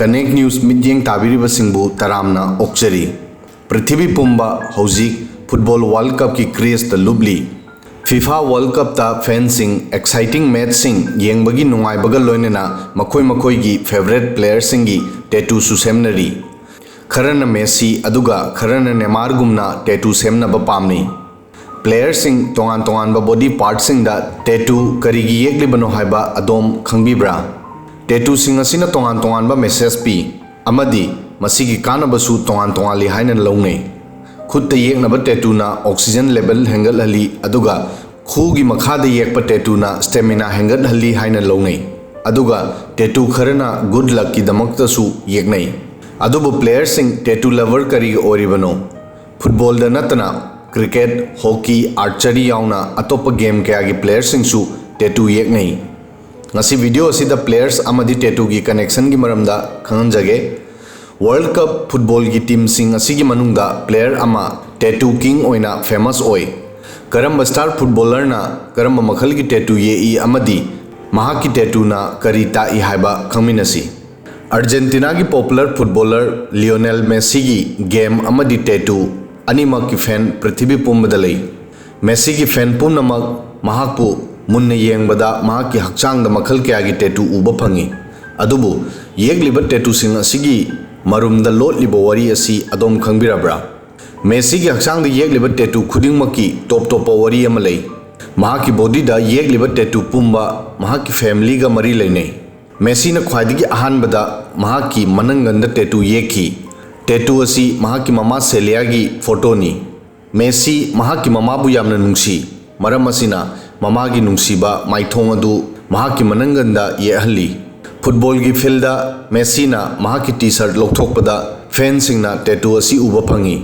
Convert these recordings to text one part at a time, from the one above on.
Connect news मिडियंग ताबिरिबसिंगबु तरामना ओक्चरी पृथ्वी पुंबा हौजिक फुटबॉल वर्ल्ड कप की क्रेज द लुबली फीफा वर्ल्ड कप ता फैंसिंग एक्साइटिंग मैच सिंग येंबगी नुंगाइबगा लोइनेना मखोय मखोयगी फेवरेट प्लेयर सिंगी टैटू सु सेमनरी खरन मेसी अदुगा खरन नेमार गुमना टैटू सेमनबा पामनी प्लेयर सिंग तोंगान तोंगानबा बॉडी पार्ट सिंग दा टैटू करिगी येगलिबनो हाइबा अदोम खंगबिब्रा टैटू सिंग असिना तोंगान तोंगानबा मेसेज पी अमदी मसिगी कानबसु तोंगान तोंगाली हाइना लौने खुद येकनबा टैटूना ऑक्सीजन लेवल हेंगलहली अदुगा खूगी मखाद येकपा टैटूना स्टेमिना हेंगलहली हाइना लौने अदुगा टैटू खरना गुड लक की दमक्तसु येकनै अदुबु प्लेयर सिंग टैटू लवर करी ओरिबनो फुटबॉल दा नतना क्रिकेट हॉकी आर्चरी याउना अतोप गेम कयागी प्लेयर सिंगसु टैटू येकनै ngasi video asida players amadi tattoo gi connection gi maramda khangjage world cup football gi team sing asigi manungda player ama tattoo king oina famous oi karamba star footballer na karamba makhal gi tattoo ye I amadi mahaki tattoo na karita I haiba khangminasi argentina gi popular footballer lionel messi gi game amadi tattoo anima ki fan prithvi pumbada lei messi gi fan punamak mahakpu मुन्ने येंबदा महाकी हक्चांग द मखल कयागी tattoo उबा फंगी अदुबु येगलिबा टैटू सिंग असिगी मरुमदा लोटलिबा वरी असि अदोम खंगबिराब्रा मेसी की हक्चांग द येगलिबा टैटू खुदिंगमकी टॉप टॉप वरी अमा लई महाकी बॉडी दा येगलिबा टैटू पुंबा महाकी फैमिली गा मरी लेने मेसी न ख्वाइदगी अहानबदा महाकी मनंगन द टैटू येखी टैटू असि महाकी ममा सेलियागी फोटोनी मेसी महाकी ममाबु यामना नुंगसी मरम असिना ममागी नुंगसीबा माइथोंग अदु महाकी मनंगंदा येहली फुटबॉल की फील्ड मेसीना महाकी टी शर्ट लौथोकपदा फैंसिंगना टैटू असी उबा फंगी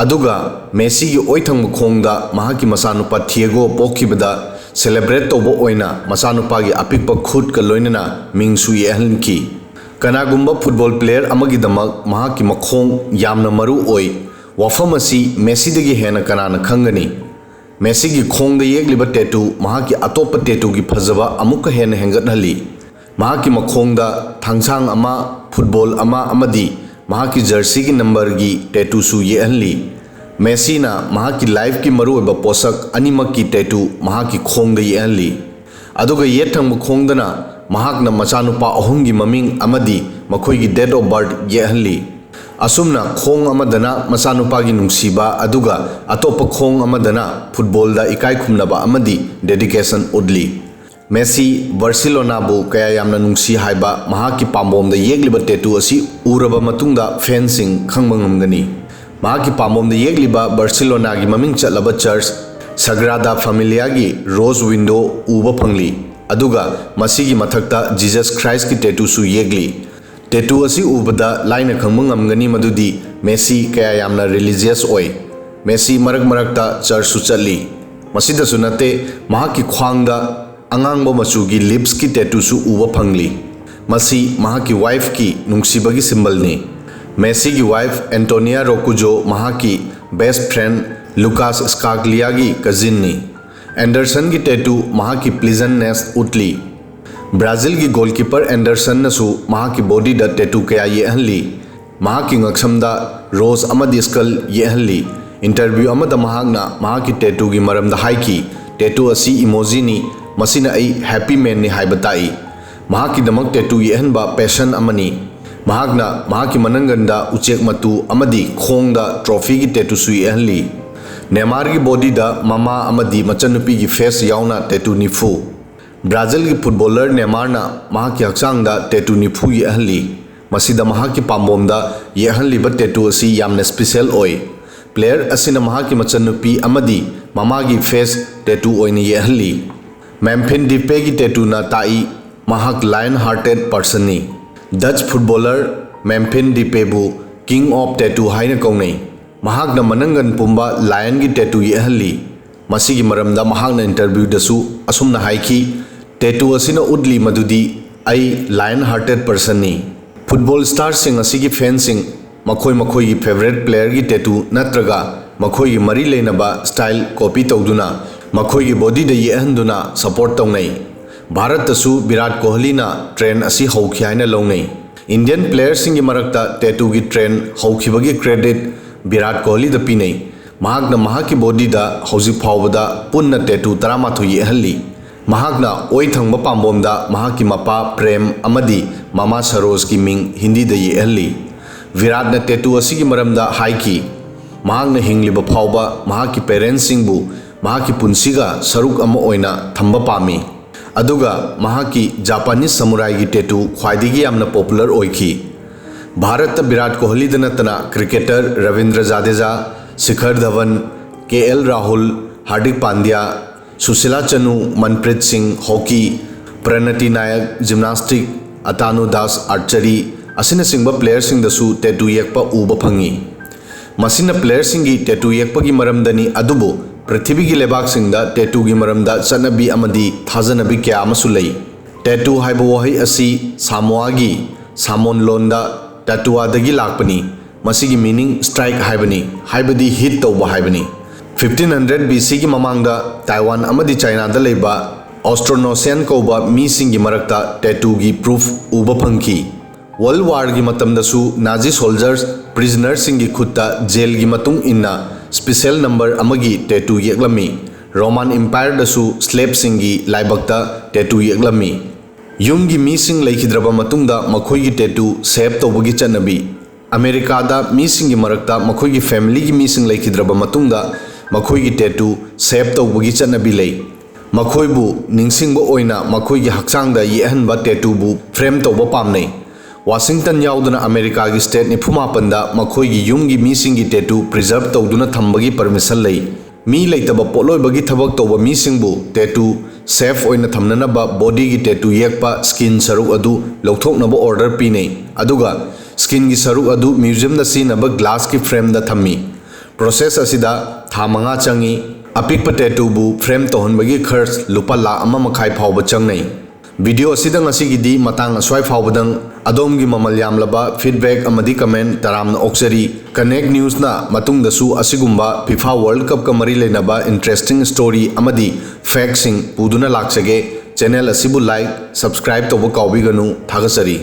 अदुगा मेसी की ओइथंग खोंगदा महाकी मसानुपा थिएगो पोखिबदा सेलिब्रेट तोबो ओइना मसानुपागी अपिकपा खुद का लोइनना मिंगसु येहलनकी कनागुंबा फुटबॉल प्लेयर अमगी दमक महाकी मखोंग यामना मरु ओइ वफम असी मेसी दगी हेना कनाना खंगनी मेसी की खोंग येगलिबा टैटू महाकी अतोप टैटू की फजबा अमुक हेन हेंगतहली महाकी मखोंग थांगसांग अमा फुटबॉल अमा अमदी महाकी जर्सी की नंबर की टैटू सु येहली मेसीना महाकी लाइफ की मरुओबा पोसक अनिमक की टैटू महाकी खोंग येहली अदुगा येथंग खोंगदना महाकना मचानुपा अहुंगी ममिंग अमदी मखोइगी डेट ऑफ बर्थ येहली असुमना खोंग अमदना मचानुपागी नुंगसीबा अदुगा अतोप खोंग अमदना फुटबॉल दा इकाई खुमनबा अमदी डेडिकेशन उडली मेसी बार्सिलोना बु कया यामना नुंगसी हाइबा महाकी पामबोम दा येगलिबा टैटू असी उरबा मतुंगदा फैंसिंग खंगमंगमगनी महाकी पामबोम दा येगलिबा बार्सिलोना की ममिंग चलबा चर्च सग्रादा फैमिलिया की रोज विंडो उबा फंगली अदुगा मसीगी मथक्ता जीसस क्राइस्ट की टैटू सु येगली टैटू असी उबदा लाइन खंगमंगमगनी मदुदी मेसी कया यामना रिलीजियस ओय मेसी मरक मरकता चर्च सु चली मसीदसु नते महाकी ख्वांगदा अंगांगबो मचुगी लिप्स की टैटू सु उबा फंगली मसी महाकी वाइफ की नुंगसीबगी सिंबल ने मेसी की वाइफ एंटोनिया रोकुजो महाकी बेस्ट फ्रेंड लुकास स्कागलिया की कजिन ने एंडरसन की टैटू महाकी प्लीजेंटनेस उतली ब्राजील की गोलकीपर एंडरसन नसु महाकी बॉडी दा टैटू कया येहली महाकी ngaksamda रोज अमदी स्कल येहली इंटरव्यू अमदा महाकना महाकी टैटू की मरमदा हाइकी टैटू असी इमोजी नि मसिना आई हैप्पी मैन नि हाइबताई महाकी दमक टैटू येहनबा पैशन अमनी महाकना महाकी मनंगंदा उचेक मतु अमदी खोंगदा ट्रॉफी की टैटू सु येहली नेमार की बॉडी दा मामा अमदी मचनुपी की फेस याउना टैटू निफु ब्राजील की फुटबॉलर नेमारना महाकी हक्चांगदा टैटू निफु येहली मसीदा महाकी पामबोमदा येहलीबा टैटू असी यामना स्पेशल ओय प्लेयर असिना महाकी मचनुपी अमदी मामागी फेस टैटू ओइना येहली मेम्फिन डिपे की टैटू ना ताई महाक लायन हार्टेड पर्सन नि डच फुटबॉलर मेम्फिन डिपेबु किंग ऑफ टैटू हाइना कौनै महाकना मनंगन पुंबा लायन की टैटू येहली मसीगी मरमदा महाकना इंटरव्यू दसु असुमना हाइकी टैटू असिना उडली मदुदी आई लायन हार्टेड पर्सन नि फुटबॉल स्टार सिंग असिगी फैंसिंग मखोय मखोय की फेवरेट प्लेयर की टैटू नत्रगा मखोय की मरी लेनबा स्टाइल कॉपी तौदुना मखोय की बॉडी दा येहंदुना सपोर्ट तौनै भारत तसु विराट कोहली ना ट्रेंड असी हौखि हाइना लौनै इंडियन प्लेयर्स मरक्ता टैटू की ट्रेंड हौखिबगी क्रेडिट विराट कोहली दा पीनै महाकना महाकी बॉडीदा हौजिक फावदा पुन्ना टैटू 13 येहल्ली महाकना ओइ थंगबा पाम्बोमदा महाकी मपा प्रेम अमदी मामा सरोज की मिंग हिंदी दा येहल्ली विराट ना टैटू असिगी मरमदा हाइकी महाकना हिंगलिबा फावबा महाकी पेरेंट्स सिंगबु महाकी पुंसिगा सरुक अमा ओइना थंबा पामी अदुगा महाकी जापानीज समुराई की टैटू ख्वाइदिगी यामना पॉपुलर ओइखी भारत विराट कोहली दा नतना क्रिकेटर रविंद्र जाडेजा शिखर धवन KL राहुल हार्दिक पांड्या सुशीला चनु मनप्रीत सिंह हॉकी प्रणति नायक जिम्नास्टिक अतानु दास आर्चरी असिनसिंगबा प्लेयरसिंगदसु टैटू येकपा उबा फंगी मसिना प्लेयरसिंगी टैटू येकपगी मरमदनी अदुबो पृथ्वी की लेबाकसिंगदा टैटू की मरमदा चनबी अमदी थाजनबी क्या अमसु लई टैटू हाइबा वहै असि सामोआगी सामोन लोंदा टैटुआदगी लाकपनी मसिगी मीनिंग स्ट्राइक हाइबनी हाइबदी हिट तौबा हाइबनी 1500 BC की ममांगदा ताइवान अमदी चाइना दा लेबा ऑस्ट्रोनोसियन कौबा मीसिंगी मरक्ता टैटू की प्रूफ उबा फंकी वर्ल्ड वार की मतमदसु नाजी सोल्जर्स प्रिजनर्स सिंगी खुत्ता जेल की मतुंग इन्ना स्पेशल नंबर अमगी टैटू येकलमी रोमन एम्पायर दसु स्लेब सिंगी लाइबक्ता टैटू येकलमी युम की मीसिंग लेखिद्रबा मतुंगदा मखोई की टैटू सेव तौबगी चनबी अमेरिका दा मीसिंगी मरक्ता मखोई की फैमिली की मीसिंग लेखिद्रबा मतुंगदा मखोई की टैटू सेव तौबगी चनबी लई मखोईबु निंगसिंगबा ओइना मखोई की हक्सांगदा येहनबा टैटूबु फ्रेम तौबा पामनै वाशिंगटन याउदना अमेरिका की स्टेट 94 मखोई की युम की मीसिंग की टैटू प्रिजर्व तौदुना थंबगी परमिशन लई मी लेतबा पोलोइबगी थबक तौबा मीसिंगबु टैटू सेफ ओइना थमननबा बॉडी की टैटू येकपा स्किन सरुक अदु लौथोकनबा ऑर्डर पीनै अदुगा स्किन की सरुक अदु म्यूजियम दा सीनबा ग्लास की फ्रेम दा थम्मी प्रोसेस असिदा था मंगा चंगी अपिक टैटूबु फ्रेम तौहनबगी खर्च लुपा लाख अमा मखाई फावबा चंगनै वीडियो असिदा ngasiगidi matang aswai फावबदंग अदोमगी ममल यामलबा फीडबैक अमदी कमेंट तरामना ऑक्सरी कनेक्ट न्यूज ना मतुंगदसु असिगुंबा FIFA वर्ल्ड कप का मरी लेनबा इंटरेस्टिंग स्टोरी अमदी फैक्ट सिंग पुदुना लाक्सगे चैनल असिबु लाइक सब्सक्राइब तौबा काउबिगनु थागसरी।